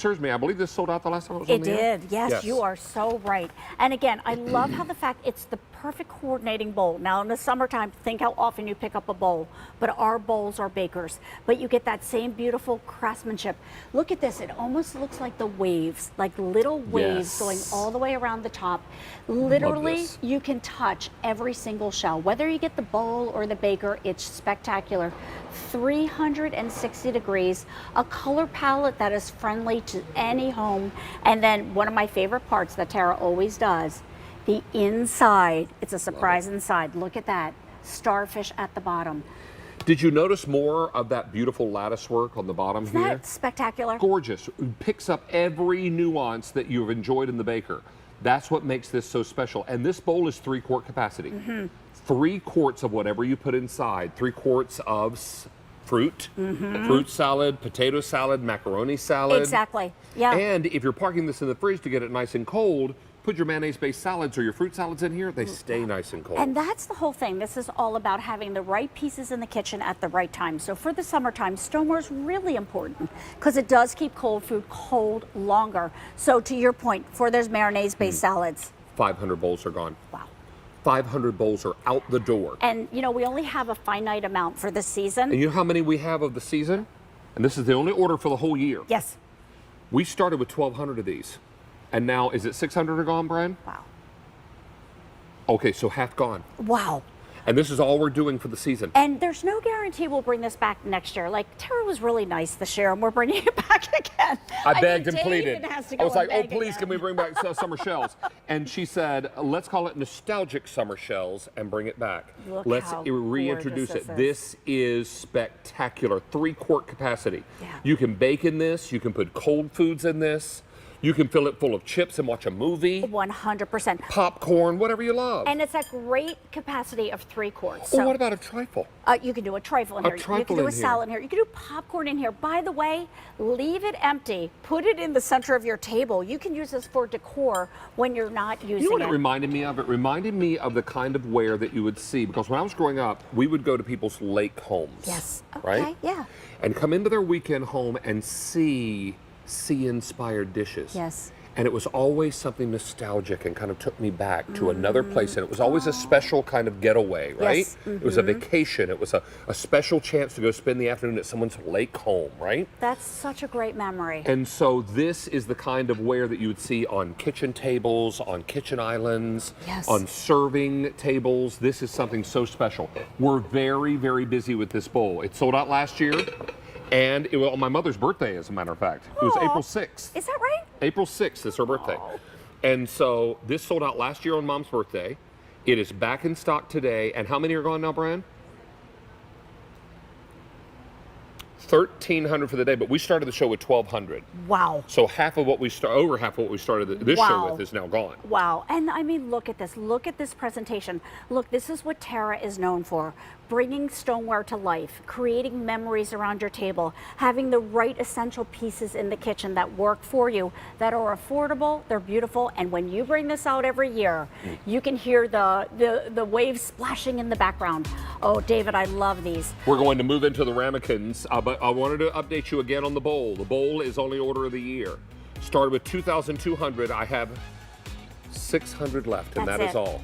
serves me. I believe this sold out the last time I was on the air. It did. Yes, you are so right. And again, I love how the fact it's the perfect coordinating bowl. Now in the summertime, think how often you pick up a bowl, but our bowls are bakers. But you get that same beautiful craftsmanship. Look at this. It almost looks like the waves, like little waves going all the way around the top. Literally, you can touch every single shell. Whether you get the bowl or the baker, it's spectacular. 360 degrees, a color palette that is friendly to any home. And then one of my favorite parts that Tara always does, the inside. It's a surprise inside. Look at that. Starfish at the bottom. Did you notice more of that beautiful lattice work on the bottom here? Isn't that spectacular? Gorgeous. It picks up every nuance that you've enjoyed in the baker. That's what makes this so special. And this bowl is 3-quart capacity. 3 quarts of whatever you put inside. 3 quarts of fruit, fruit salad, potato salad, macaroni salad. Exactly. Yeah. And if you're parking this in the fridge to get it nice and cold, put your mayonnaise-based salads or your fruit salads in here. They stay nice and cold. And that's the whole thing. This is all about having the right pieces in the kitchen at the right time. So for the summertime, stoneware is really important because it does keep cold food cold longer. So to your point, for those mayonnaise-based salads, 500 bowls are gone. wow. 500 bowls are out the door. And you know, we only have a finite amount for this season. And you know how many we have of the season? And this is the only order for the whole year. Yes. We started with 1,200 of these. And now, is it 600 are gone, Brian? Wow. Okay, so half gone. Wow. And this is all we're doing for the season. And there's no guarantee we'll bring this back next year. Like, Tara was really nice this year, and we're bringing it back again. I begged mean, and pleaded. David has to I go was like, and oh, beg please, again. can we bring back summer shells? And she said, let's call it nostalgic summer shells and bring it back. Look Let's how reintroduce gorgeous it. this This is spectacular. 3-quart capacity. Yeah. You can bake in this. You can put cold foods in this. You can fill it full of chips and watch a movie. 100%. Popcorn, whatever you love. And it's a great capacity of 3 quarts. Oh, So what about a trifle? you can do a trifle in here. You trifle can do in a salad in here. You can do popcorn in here. By the way, leave it empty. Put it in the center of your table. You can use this for decor when you're not using You know what it. it reminded me of? It reminded me of the kind of ware that you would see, because when I was growing up, we would go to people's lake homes. Yes. Okay. Right? Yeah. And come into their weekend home and see sea-inspired dishes. Yes. And it was always something nostalgic and kind of took me back to another place. And it was always a special kind of getaway, right? Yes. It was a vacation. It was a special chance to go spend the afternoon at someone's lake home, right? That's such a great memory. And so this is the kind of ware that you would see on kitchen tables, on kitchen islands, Yes. on serving tables. This is something so special. We're very, very busy with this bowl. It sold out last year. And it was on my mother's birthday, as a matter of fact. It was Aw. April 6th. Is that right? April 6th is her birthday. Aw. And so this sold out last year on Mom's birthday. It is back in stock today. And how many are gone now, Brian? 1,300 for the day, but we started the show with 1,200. Wow. So half of what we over half of what we started this show with is now gone. Wow. And I mean, look at this. Look at this presentation. Look, this is what Tara is known for. Bringing stoneware to life, creating memories around your table, having the right essential pieces in the kitchen that work for you, that are affordable, they're beautiful, and when you bring this out every year, you can hear the waves splashing in the background. Oh, David, I love these. We're going to move into the ramekins, but I wanted to update you again on the bowl. The bowl is only order of the year. Started with 2,200. I have 600 left, and That's that is it. all.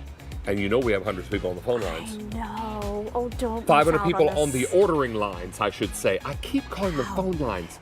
And you know we have hundreds of people on the phone lines. No. Oh, don't. 500 miss out people on this. the ordering lines, I should say. I keep calling them phone lines.